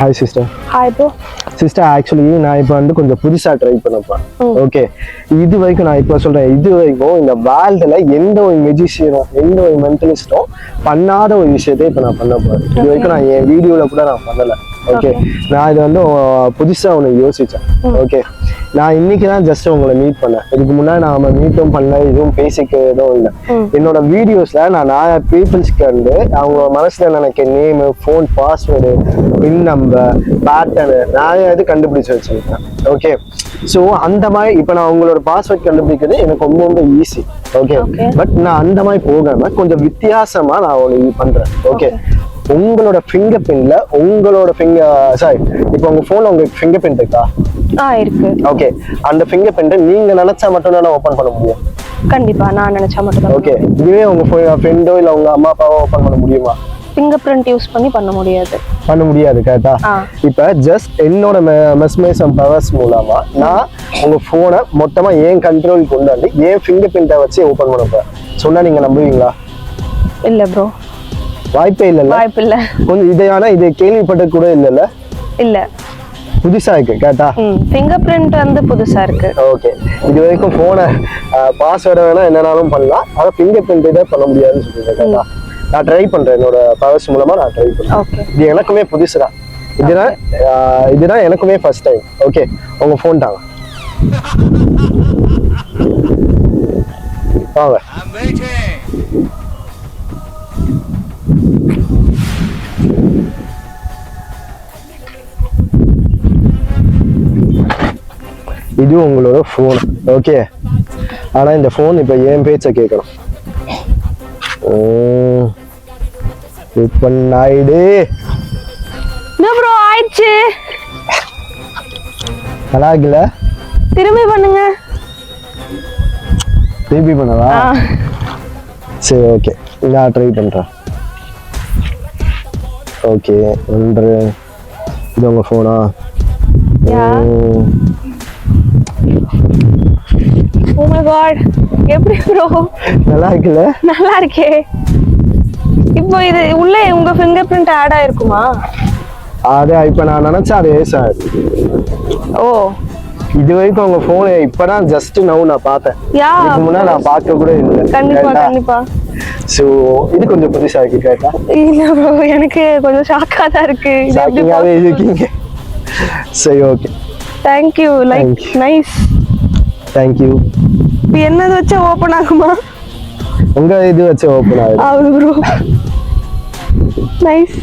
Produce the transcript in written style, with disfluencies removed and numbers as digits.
Hi sister. Hi bro. Sister actually நான் இப்போ வந்து கொஞ்சம் புதுசாக ட்ரை பண்ணப்பேன். ஓகே, இது வரைக்கும் நான் இப்போ சொல்கிறேன், இது வரைக்கும் இந்த வேர்ல்டில் எந்த ஒரு மெஜிஷியனும் எந்த ஒரு மென்டலிஸ்டும் பண்ணாத ஒரு விஷயத்தை இப்போ நான் பண்ண போகிறேன். இது வரைக்கும் நான் என் வீடியோவில் கூட நான் பண்ணலை. ஓகே, நான் இது வந்து புதுசாக ஒன்று யோசித்தேன். ஓகே, நான் இன்னைக்கு தான் ஜஸ்ட் உங்களை மீட் பண்ணேன். இதுக்கு முன்னாடி நாம மீட்டும் பண்ணல, இதுவும் பேசிக்க எதுவும் இல்லை. என்னோட வீடியோஸ்ல நான் நிறைய பீப்புள்ஸ்க்கு வந்து அவங்க மனசுல நினைக்க நேமு, ஃபோன் பாஸ்வேர்டு, பின் நம்பர், பேட்டர்னு நிறைய இது கண்டுபிடிச்சு வச்சிருக்கேன். ஓகே, ஸோ அந்த மாதிரி இப்போ நான் உங்களோட பாஸ்வேர்ட் கண்டுபிடிக்கிறது எனக்கு ரொம்ப ரொம்ப ஈஸி. ஓகே, பட் நான் அந்த மாதிரி போகாம கொஞ்சம் வித்தியாசமா நான் ஒன்று பண்றேன். ஓகே, உங்களோட ஃபிங்கர் பிரிண்ட்ல உங்களோட இப்போ உங்க போன்ல உங்களுக்கு ஃபிங்கர் பிரிண்ட் இருக்கா? இருக்கு. ஓகே, அந்த ஃபிங்கர் பிரிண்ட் நீங்க நினைச்சா மட்டும் தான் ஓபன் பண்ண முடியும். கண்டிப்பா நான் நினைச்சா மட்டும் தான். ஓகே, இதுவே உங்க ஃப்ரெண்டோ இல்ல உங்க அம்மா அப்பாவோ ஓபன் பண்ண முடியுமா? ஃபிங்கர் பிரிண்ட் யூஸ் பண்ணி பண்ண முடியாது. கரெக்டா? இப்ப ஜஸ்ட் என்னோட மெஸ்மேசம் பவர்ஸ் மூலமா நான் உங்க போனை மொத்தமா ஏன் கண்ட்ரோல் கொண்டு வந்து ஏன் ஃபிங்கர் பிரிண்ட்டை வச்சு ஓபன் பண்ண போறேன். சொன்னா நீங்க நம்புவீங்களா? இல்ல ப்ரோ, வாய்ப்பே இல்ல. கொஞ்சம் இதை கேள்விப்பட்ட கூட இல்ல. புதுசா இருக்கு. கேட்டா ஃபிங்கர் பிரிண்ட் வந்து புதுசா இருக்கு. ஓகே, இது வரைக்கும் போனை பாஸ்வேர்டை வேணா என்னன்னாலும் பண்ணலாம், ஆனா ஃபிங்கர் பிரிண்ட் இதை பண்ண முடியாதுன்னு சொல்லிட்டு. கேட்டா நான் ட்ரை பண்றேன், என்னோட பவர்ஸ் மூலமா நான் ட்ரை பண்றேன். இது எனக்குமே புதுசுதான். இதுதான் எனக்குமே ஃபர்ஸ்ட் டைம். ஓகே, உங்க போன் தாங்க வாங்க. இது உங்களோட ஃபோன். ஓகே, ஆனா இந்த ஃபோன் இப்ப என் பேச்ச கேட்கணும். ஓபன் ஆயிடு. ப்ரோ ஆயிடுச்சு. நல்லா இருக்குல்ல? திரும்பி பண்ணுங்க. திரும்பி பண்ணவா? சரி, ஓகே, நான் ட்ரை பண்றேன். ஓகே, ஒன்று. இது உங்க ஃபோனா? Oh my god, எப்படி ப்ரோ? நல்லா இருக்குல்ல? நல்லா இருக்கே. இப்போ இது உள்ள உங்க ஃபிங்கர் பிரிண்ட் ஆட் ஆயிருக்குமா? இப்ப நான் நினைச்சா அது சார். ஓ, இது வரைக்கும் உங்க போனை இப்பதான் ஜஸ்ட் நவ் நான் பார்த்தேன். இதுக்கு முன்னாடி நான் பார்க்க கூட இல்லை. கண்டிப்பா. சோ இது கொஞ்சம் புதுசா இருக்கு. கேட்டா இல்ல ப்ரோ, எனக்கு கொஞ்சம் ஷாக்கா தான் இருக்கு. ஷாக்கிங்காவே இருக்கீங்க. சரி, okay, thank you. Like nice. Thank you. இப்போ என்னது வச்சு ஓபன் ஆகுமா? உங்க இது வச்சு ஓபன் ஆகுது. ஆகுது ப்ரோ. நைஸ்.